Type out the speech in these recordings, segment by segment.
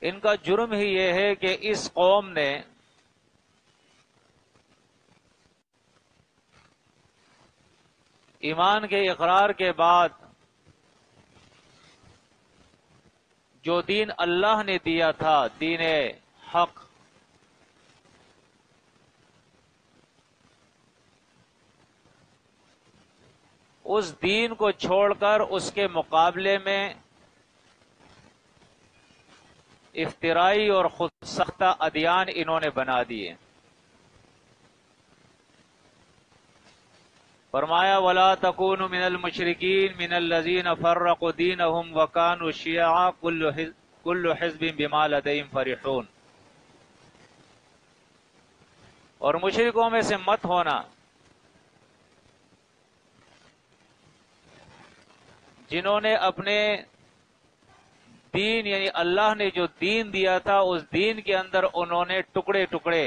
ان کا جرم ہی یہ ہے کہ اس قوم نے ایمان کے اقرار کے بعد جو دین اللہ نے دیا تھا، دین حق، اس دین کو چھوڑ کر اس کے مقابلے میں افترائی اور خود سختہ ادیان انہوں نے بنا دیے۔ فرمایا وَلَا تَكُونُوا مِنَ الْمُشْرِكِينَ مِنَ الَّذِينَ فَرَّقُوا دِينَهُمْ وَكَانُوا شِيَعًا كُلُّ حِزْبٍ بِمَا لَدَيْهِمْ فَرِحُونَ۔ اور مشرکوں میں سے مت ہونا جنہوں نے اپنے دین، یعنی اللہ نے جو دین دیا تھا اس دین کے اندر انہوں نے ٹکڑے ٹکڑے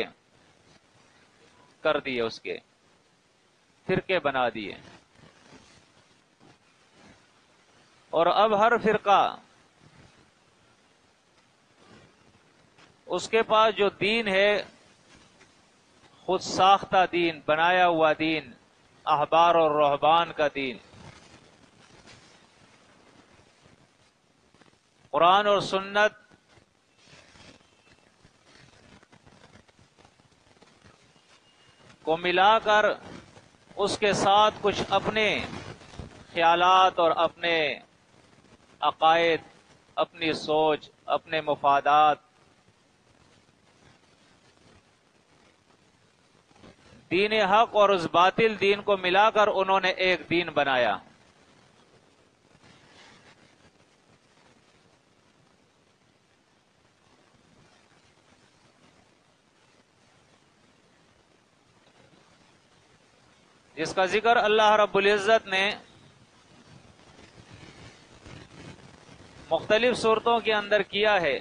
کر دیے، اس کے فرقے بنا دیے، اور اب ہر فرقہ اس کے پاس جو دین ہے، خود ساختہ دین، بنایا ہوا دین، احبار اور رہبان کا دین، قرآن اور سنت کو ملا کر اس کے ساتھ کچھ اپنے خیالات اور اپنے عقائد، اپنی سوچ، اپنے مفادات، دین حق اور اس باطل دین کو ملا کر انہوں نے ایک دین بنایا۔ جس کا ذکر اللہ رب العزت نے مختلف صورتوں کے اندر کیا ہے۔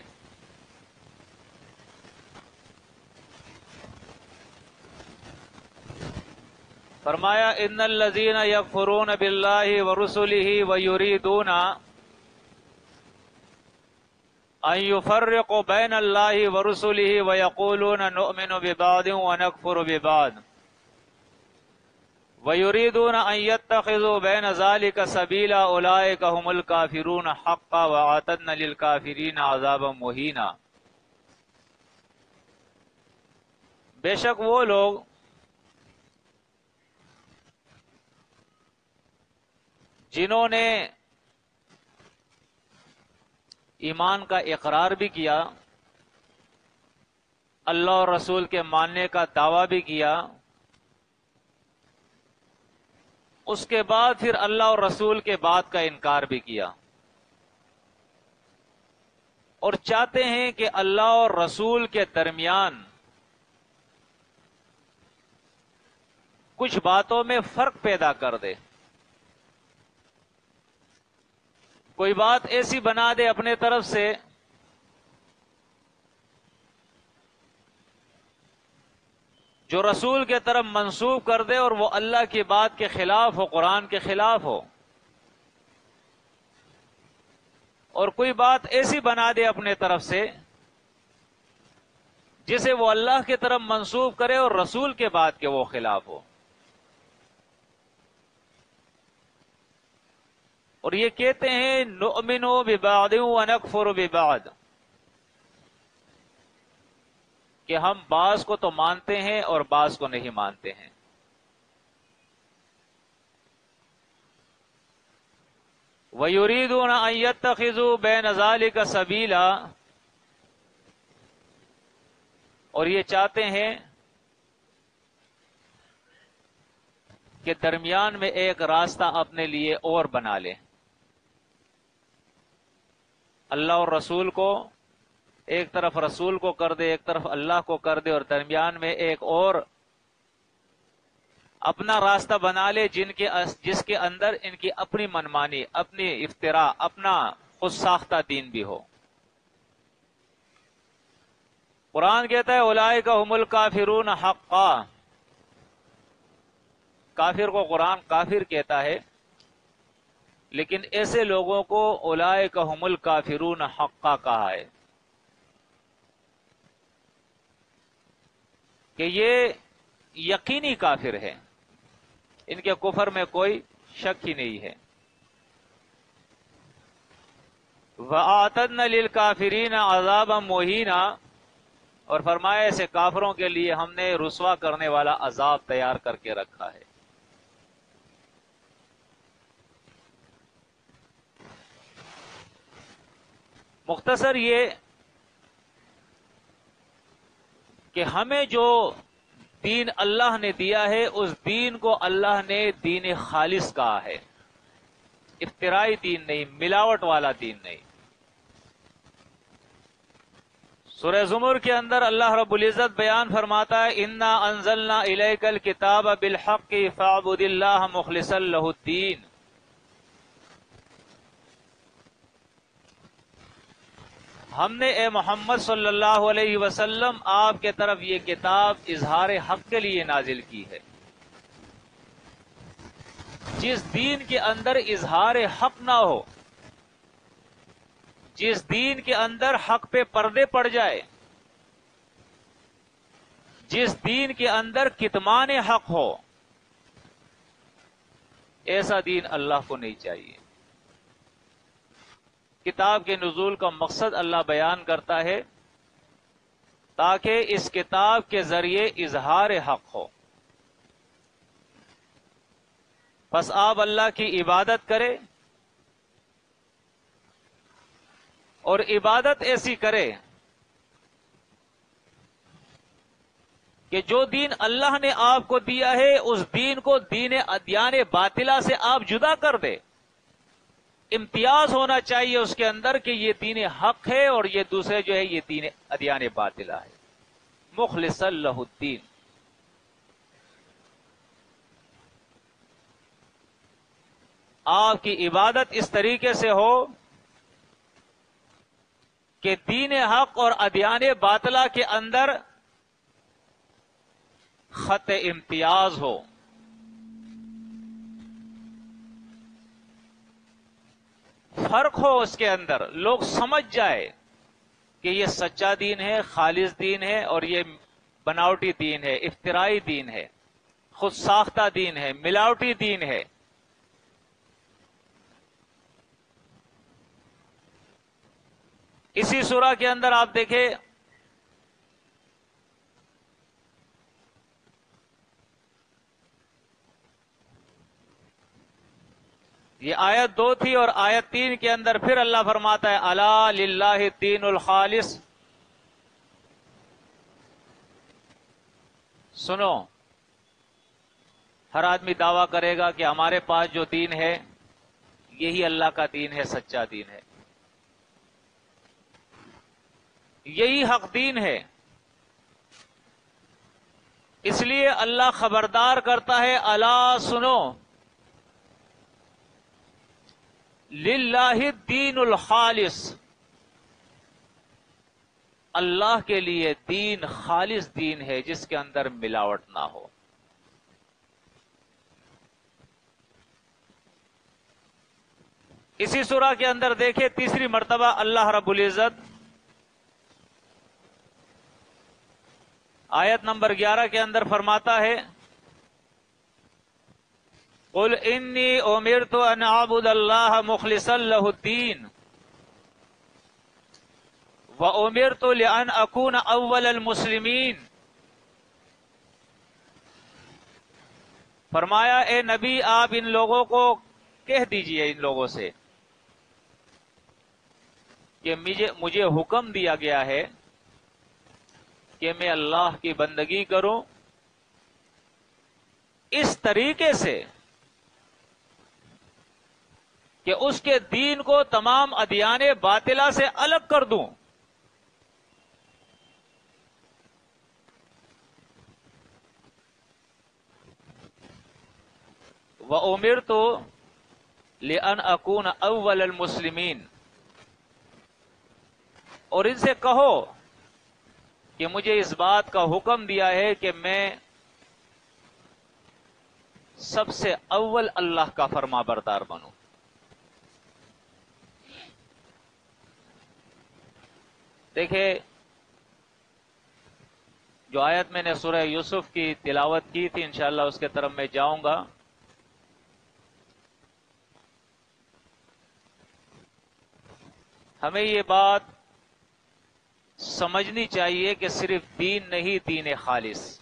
فرمایا ان الذین یکفرون باللہ ورسلہ ویریدون ان یفرقوا بین اللہ ورسلہ ویقولون نؤمن ببعض ونکفر ببعض وَيُرِيدُونَ أَن يَتَّخِذُوا بَيْنَ ذَلِكَ سَبِيلًا أُولَٰئِكَ هُمُ الْكَافِرُونَ حَقًّا وَأَعْتَدْنَا لِلْكَافِرِينَ عَذَابًا مُهِينًا۔ بے شک وہ لوگ جنہوں نے ایمان کا اقرار بھی کیا، اللہ اور رسول کے ماننے کا دعویٰ بھی کیا، اس کے بعد پھر اللہ اور رسول کے بات کا انکار بھی کیا، اور چاہتے ہیں کہ اللہ اور رسول کے درمیان کچھ باتوں میں فرق پیدا کر دے، کوئی بات ایسی بنا دے اپنے طرف سے جو رسول کے طرف منسوب کر دے اور وہ اللہ کی بات کے خلاف ہو، قرآن کے خلاف ہو، اور کوئی بات ایسی بنا دے اپنے طرف سے جسے وہ اللہ کی طرف منسوب کرے اور رسول کے بات کے وہ خلاف ہو، اور یہ کہتے ہیں نؤمن ببعض ونکفر ببعض، کہ ہم بعض کو تو مانتے ہیں اور بعض کو نہیں مانتے ہیں۔ وَيُرِيدُونَ أَن يَتَّخِذُوا بَيْنَ ذَلِكَ سَبِيلًا، اور یہ چاہتے ہیں کہ درمیان میں ایک راستہ اپنے لیے اور بنا لیں، اللہ اور رسول کو ایک طرف رسول کو کر دے، ایک طرف اللہ کو کر دے، اور درمیان میں ایک اور اپنا راستہ بنا لے جس کے اندر ان کی اپنی منمانی، اپنی افتراء، اپنا خود ساختہ دین بھی ہو۔ قرآن کہتا ہے اولئک هم الکافرون حقا، کافر کو قرآن کافر کہتا ہے، لیکن ایسے لوگوں کو اولئک هم الکافرون حقا کہا ہے۔ کہ یہ یقینی کافر ہے، ان کے کفر میں کوئی شک ہی نہیں ہے۔ وَأَعْتَدْنَا لِلْكَافِرِينَ عَذَابًا مُهِينًا، اور فرمایا ایسے کافروں کے لیے ہم نے رسوا کرنے والا عذاب تیار کر کے رکھا ہے۔ مختصر یہ کہ ہمیں جو دین اللہ نے دیا ہے اس دین کو اللہ نے دین خالص کہا ہے، افترائی دین نہیں، ملاوٹ والا دین نہیں۔ سورہ زمر کے اندر اللہ رب العزت بیان فرماتا ہے انا انزلنا الیک الکتاب بالحق فاعبد اللہ مخلصا لہ الدین۔ ہم نے اے محمد صلی اللہ علیہ وسلم آپ کے طرف یہ کتاب اظہار حق کے لیے نازل کی ہے۔ جس دین کے اندر اظہار حق نہ ہو، جس دین کے اندر حق پہ پردے پڑ جائے، جس دین کے اندر کتمان حق ہو، ایسا دین اللہ کو نہیں چاہیے۔ کتاب کے نزول کا مقصد اللہ بیان کرتا ہے تاکہ اس کتاب کے ذریعے اظہار حق ہو۔ بس آپ اللہ کی عبادت کرے، اور عبادت ایسی کرے کہ جو دین اللہ نے آپ کو دیا ہے اس دین کو دین ادیان باطلہ سے آپ جدا کر دے۔ امتیاز ہونا چاہیے اس کے اندر کہ یہ دین حق ہے اور یہ دوسرے جو ہے یہ دین ادیان باطلہ ہے۔ مخلصا لہ الدین، آپ کی عبادت اس طریقے سے ہو کہ دین حق اور ادیان باطلہ کے اندر خط امتیاز ہو، فرق ہو اس کے اندر، لوگ سمجھ جائے کہ یہ سچا دین ہے، خالص دین ہے، اور یہ بناوٹی دین ہے، افترائی دین ہے، خود ساختہ دین ہے، ملاوٹی دین ہے۔ اسی سورہ کے اندر آپ دیکھیں یہ آیت 2 تھی، اور آیت 3 کے اندر پھر اللہ فرماتا ہے الا للہ الدین الخالص۔ سنو، ہر آدمی دعویٰ کرے گا کہ ہمارے پاس جو دین ہے یہی اللہ کا دین ہے، سچا دین ہے، یہی حق دین ہے۔ اس لیے اللہ خبردار کرتا ہے الا سنو للہ الدین الخالص، اللہ کے لیے دین خالص دین ہے جس کے اندر ملاوٹ نہ ہو۔ اسی سورہ کے اندر دیکھیں تیسری مرتبہ اللہ رب العزت آیت نمبر 11 کے اندر فرماتا ہے قل انی امرت ان اعبد اللہ مخلصا لہ الدین وامرت لان اکون اول المسلمین۔ فرمایا اے نبی آپ ان لوگوں کو کہہ دیجئے، ان لوگوں سے کہ مجھے حکم دیا گیا ہے کہ میں اللہ کی بندگی کروں اس طریقے سے کہ اس کے دین کو تمام ادیان باطلہ سے الگ کر دوں۔ وَأُمِرْتُ لِأَنْ أَكُونَ أَوَّلَ الْمُسْلِمِينَ، اور ان سے کہو کہ مجھے اس بات کا حکم دیا ہے کہ میں سب سے اول اللہ کا فرما بردار بنوں۔ دیکھیں جو آیت میں نے سورہ یوسف کی تلاوت کی تھی، انشاءاللہ اس کے طرف میں جاؤں گا. ہمیں یہ بات سمجھنی چاہیے کہ صرف دین نہیں، دین خالص.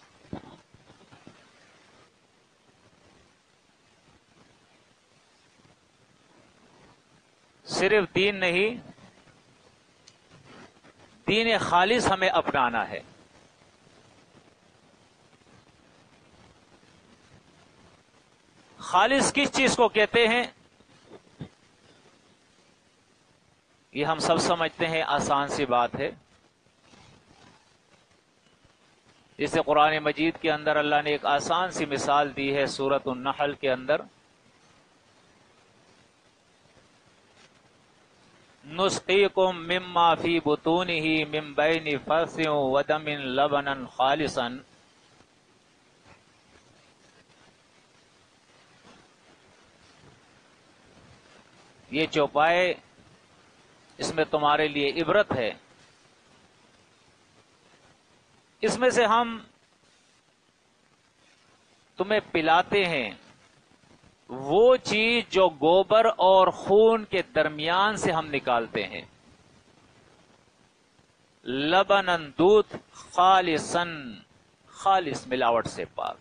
صرف دین نہیں، دین خالص ہمیں اپنانا ہے. خالص کس چیز کو کہتے ہیں؟ یہ ہم سب سمجھتے ہیں، آسان سی بات ہے. جسے قرآن مجید کے اندر اللہ نے ایک آسان سی مثال دی ہے سورۃ النحل کے اندر. نسقیکم مما فی بطونہ من بین فرث ودم لبنا خالصا. یہ چوپائے، اس میں تمہارے لیے عبرت ہے. اس میں سے ہم تمہیں پلاتے ہیں وہ چیز جو گوبر اور خون کے درمیان سے ہم نکالتے ہیں. لبنن، دودھ، خالصن، خالص ملاوٹ سے پاک،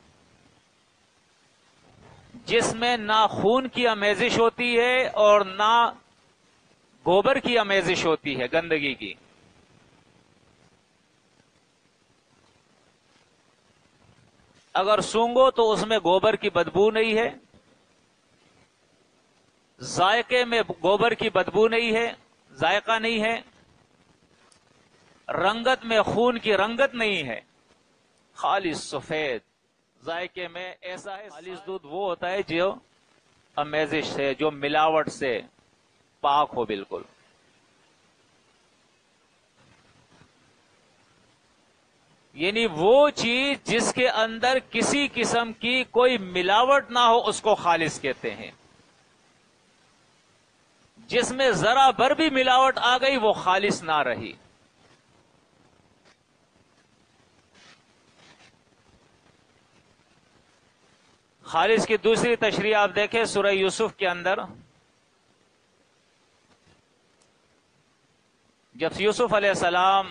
جس میں نہ خون کی آمیزش ہوتی ہے اور نہ گوبر کی آمیزش ہوتی ہے، گندگی کی. اگر سونگو تو اس میں گوبر کی بدبو نہیں ہے، ذائقے میں گوبر کی بدبو نہیں ہے، ذائقہ نہیں ہے، رنگت میں خون کی رنگت نہیں ہے، خالص سفید. ذائقے میں ایسا ہے، خالص دودھ وہ ہوتا ہے جو امیزش سے، جو ملاوٹ سے پاک ہو بالکل. یعنی وہ چیز جس کے اندر کسی قسم کی کوئی ملاوٹ نہ ہو اس کو خالص کہتے ہیں. جس میں ذرا بھر بھی ملاوٹ آ گئی وہ خالص نہ رہی. خالص کی دوسری تشریح آپ دیکھیں سورہ یوسف کے اندر، جب یوسف علیہ السلام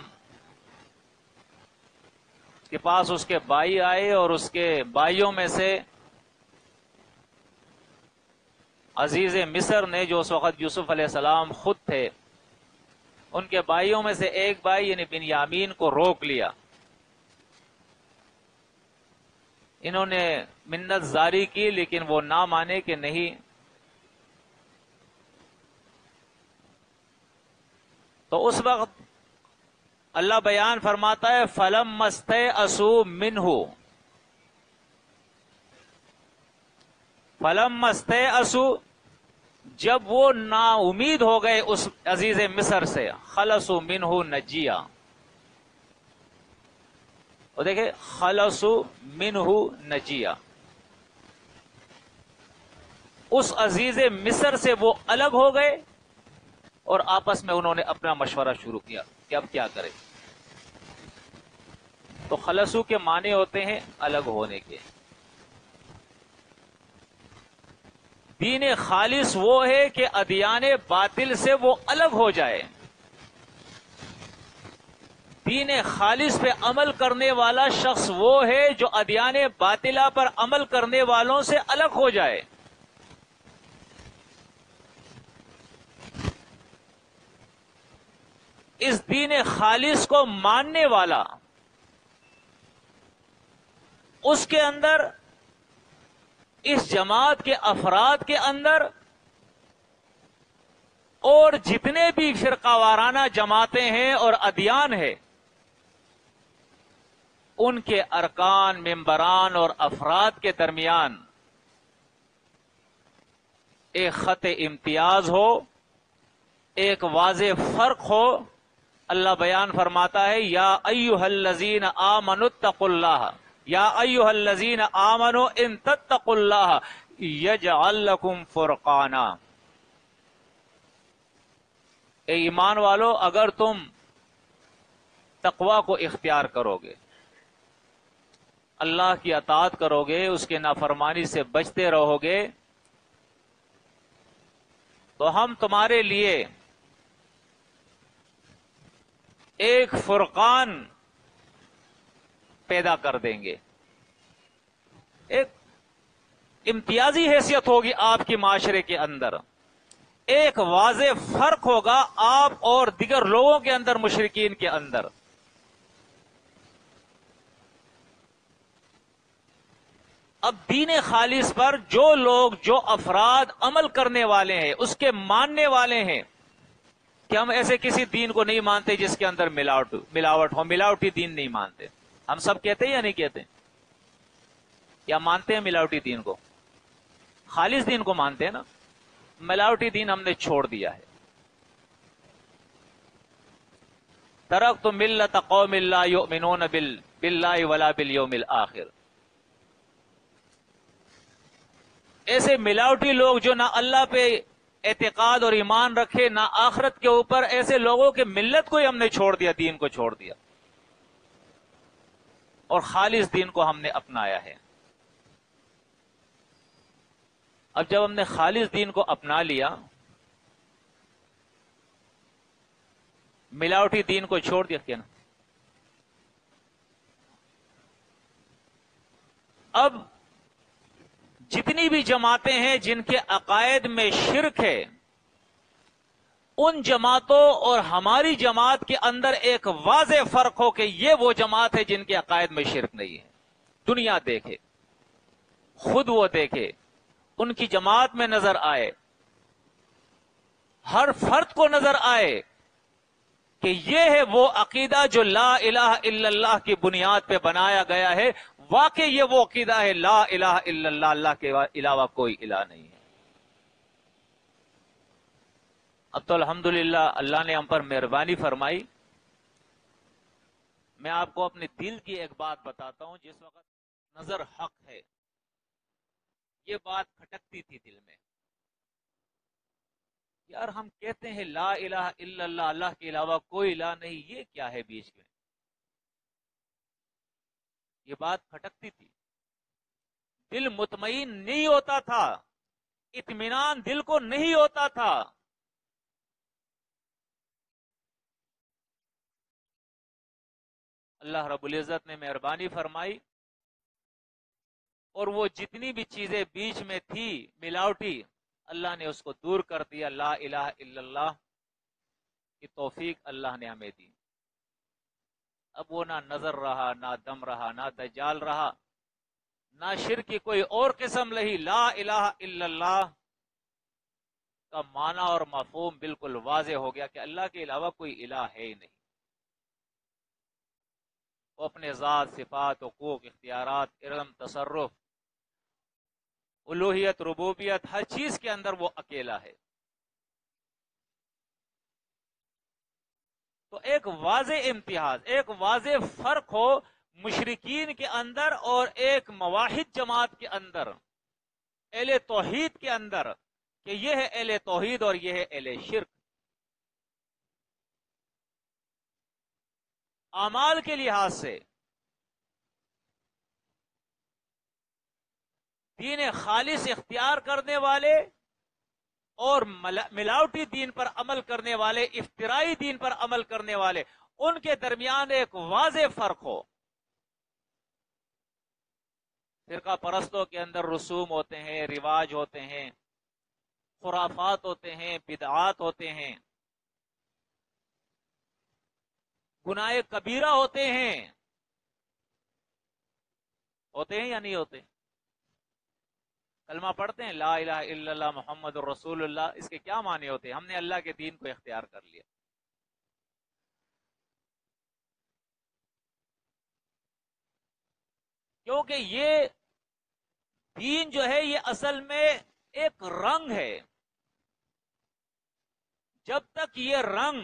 کے پاس اس کے بھائی آئے اور اس کے بھائیوں میں سے عزیز مصر نے، جو اس وقت یوسف علیہ السلام خود تھے، ان کے بھائیوں میں سے ایک بھائی یعنی بنیامین کو روک لیا. انہوں نے منت زاری کی لیکن وہ نہ مانے کہ نہیں. تو اس وقت اللہ بیان فرماتا ہے فَلَمَّا اسْتَيْأَسُوا مِنْهُ، فَلَمَّا اسْتَيْأَسُوا، جب وہ نا امید ہو گئے اس عزیز مصر سے، خَلَصُوا مِنْهُ نَجِيًّا. اور دیکھیں خَلَصُوا مِنْهُ نَجِيًّا، اس عزیز مصر سے وہ الگ ہو گئے اور آپس میں انہوں نے اپنا مشورہ شروع کیا کہ اب کیا کریں. تو خلصو کے معنی ہوتے ہیں الگ ہونے کے. دین خالص وہ ہے کہ ادیان باطل سے وہ الگ ہو جائے. دین خالص پہ عمل کرنے والا شخص وہ ہے جو ادیان باطلہ پر عمل کرنے والوں سے الگ ہو جائے. اس دین خالص کو ماننے والا، اس کے اندر، اس جماعت کے افراد کے اندر اور جتنے بھی فرقہ وارانہ جماعتیں ہیں اور ادیان ہیں، ان کے ارکان، ممبران اور افراد کے درمیان ایک خط امتیاز ہو، ایک واضح فرق ہو. اللہ بیان فرماتا ہے یا ایھا الذین آمنوا اتقوا اللہ، یا ایھا الذین آمنوا ان تتقوا اللہ یجعل لکم فرقانا. اے ایمان والو، اگر تم تقوی کو اختیار کرو گے، اللہ کی اطاعت کرو گے، اس کے نافرمانی سے بچتے رہو گے، تو ہم تمہارے لیے ایک فرقان پیدا کر دیں گے، ایک امتیازی حیثیت ہوگی آپ کے معاشرے کے اندر، ایک واضح فرق ہوگا آپ اور دیگر لوگوں کے اندر، مشرکین کے اندر۔ اب دین خالص پر جو لوگ، جو افراد عمل کرنے والے ہیں، اس کے ماننے والے ہیں، کہ ہم ایسے کسی دین کو نہیں مانتے جس کے اندر ملاوٹ ہو، ملاوٹی دین نہیں مانتے۔ ہم سب کہتے ہیں یا نہیں کہتے؟ یا مانتے ہیں ملاوٹی دین کو؟ خالص دین کو مانتے ہیں نا؟ ملاوٹی دین ہم نے چھوڑ دیا ہے۔ ترکت ملت قوم لا یؤمنون باللہ ولا بالیوم الآخر۔ ایسے ملاوٹی لوگ جو نہ اللہ پہ اعتقاد اور ایمان رکھے، نہ آخرت کے اوپر، ایسے لوگوں کے ملت کو ہی ہم نے چھوڑ دیا، دین کو چھوڑ دیا، اور خالص دین کو ہم نے اپنایا ہے۔ اب جب ہم نے خالص دین کو اپنا لیا، ملاوٹی دین کو چھوڑ دیا، کیا نا؟ اب جتنی بھی جماعتیں ہیں جن کے عقائد میں شرک ہے، ان جماعتوں اور ہماری جماعت کے اندر ایک واضح فرق ہو کہ یہ وہ جماعت ہے جن کے عقائد میں شرک نہیں ہے۔ دنیا دیکھے، خود وہ دیکھے، ان کی جماعت میں نظر آئے، ہر فرد کو نظر آئے کہ یہ ہے وہ عقیدہ جو لا الہ الا اللہ کی بنیاد پہ بنایا گیا ہے۔ واقعی یہ وہ عقیدہ ہے، لا الہ الا اللہ، اللہ کے علاوہ کوئی الہ نہیں ہے۔ اب تو الحمدللہ اللہ نے ہم پر مہربانی فرمائی۔ میں آپ کو اپنے دل کی ایک بات بتاتا ہوں، جس وقت نظر حق ہے، یہ بات کھٹکتی تھی دل میں، یار ہم کہتے ہیں لا الہ الا اللہ، اللہ کے علاوہ کوئی الہ نہیں، یہ کیا ہے بیچ میں؟ یہ بات کھٹکتی تھی، دل مطمئن نہیں ہوتا تھا، اطمینان دل کو نہیں ہوتا تھا۔ اللہ رب العزت نے مہربانی فرمائی، اور وہ جتنی بھی چیزیں بیچ میں تھی ملاوٹی، اللہ نے اس کو دور کر دیا۔ لا الہ الا اللہ کی توفیق اللہ نے ہمیں دی۔ اب وہ نہ نظر رہا، نہ دم رہا، نہ دجال رہا، نہ شرک کی کوئی اور قسم رہی۔ لا الہ الا اللہ کا معنی اور مفہوم بالکل واضح ہو گیا کہ اللہ کے علاوہ کوئی الہ ہے ہی نہیں۔ وہ اپنے ذات، صفات، حقوق، اختیارات، علم، تصرف، الوہیت، ربوبیت، ہر چیز کے اندر وہ اکیلا ہے۔ تو ایک واضح امتیاز، ایک واضح فرق ہو مشرکین کے اندر اور ایک موحد جماعت کے اندر، اہل توحید کے اندر، کہ یہ ہے اہل توحید اور یہ ہے اہل شرک۔ اعمال کے لحاظ سے دین خالص اختیار کرنے والے اور ملاوٹی دین پر عمل کرنے والے، افترائی دین پر عمل کرنے والے، ان کے درمیان ایک واضح فرق ہو۔ فرقہ پرستوں کے اندر رسوم ہوتے ہیں، رواج ہوتے ہیں، خرافات ہوتے ہیں، بدعات ہوتے ہیں، گناہ کبیرہ ہوتے ہیں یا نہیں ہوتے؟ کلمہ پڑھتے ہیں لا الہ الا اللہ محمد الرسول اللہ، اس کے کیا معنی ہوتے ہیں؟ ہم نے اللہ کے دین کو اختیار کر لیا۔ کیونکہ یہ دین جو ہے یہ اصل میں ایک رنگ ہے، جب تک یہ رنگ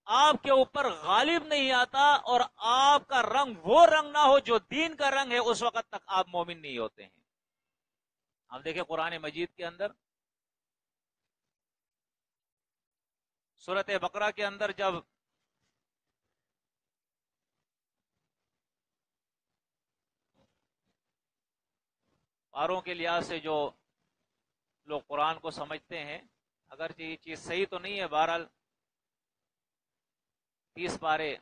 آپ کے اوپر غالب نہیں آتا اور آپ کا رنگ وہ رنگ نہ ہو جو دین کا رنگ ہے، اس وقت تک آپ مومن نہیں ہوتے ہیں۔ ہم دیکھیں قرآن مجید کے اندر سورۃ بقرہ کے اندر جب پاروں کے لحاظ سے جو لوگ قرآن کو سمجھتے ہیں، اگرچہ یہ چیز صحیح تو نہیں ہے، بہرحال 30 پارے،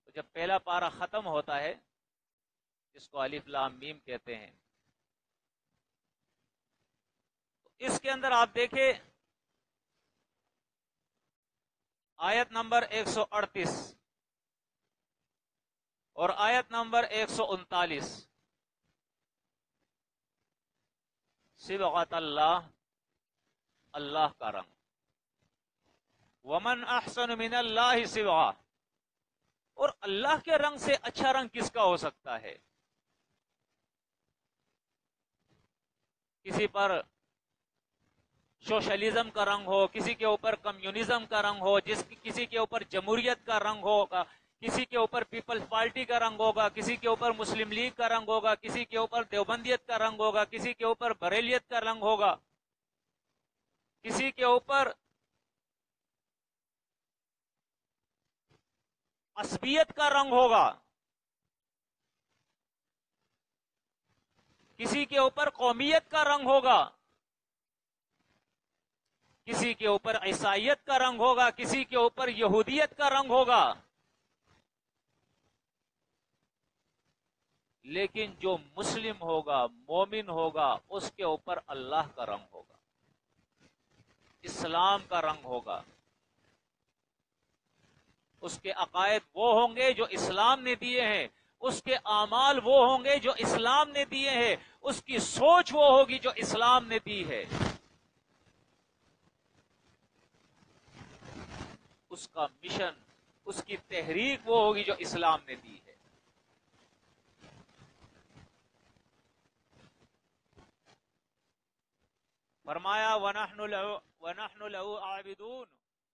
تو جب پہلا پارہ ختم ہوتا ہے جس کو الف لام میم کہتے ہیں، تو اس کے اندر آپ دیکھیں آیت نمبر 138 اور آیت نمبر 139، صبغۃ اللہ، اللہ کا رنگ، ومن احسن من اللہ صبغہ، اور اللہ کے رنگ سے اچھا رنگ کس کا ہو سکتا ہے؟ کسی پر سوشلزم کا رنگ ہو، کسی کے اوپر کمیونزم کا رنگ ہو، کسی کے اوپر جمہوریت کا رنگ ہوگا، کسی کے اوپر پیپلز پارٹی کا رنگ ہوگا، کسی کے اوپر مسلم لیگ کا رنگ ہوگا، کسی کے اوپر دیوبندیت کا رنگ ہوگا، کسی کے اوپر بریلیت کا رنگ ہوگا، کسی کے اوپر عصبیت کا رنگ ہوگا، کسی کے اوپر قومیت کا رنگ ہوگا، کسی کے اوپر عیسائیت کا رنگ ہوگا، کسی کے اوپر یہودیت کا رنگ ہوگا، لیکن جو مسلم ہوگا، مومن ہوگا، اس کے اوپر اللہ کا رنگ ہوگا، اسلام کا رنگ ہوگا، اس کے عقائد وہ ہوں گے جو اسلام نے دیے ہیں، اس کے اعمال وہ ہوں گے جو اسلام نے دیے ہیں، اس کی سوچ وہ ہوگی جو اسلام نے دی ہے، اس کا مشن، اس کی تحریک وہ ہوگی جو اسلام نے دی ہے۔ فرمایا وَنَحْنُ لَهُ عَابِدُونَ،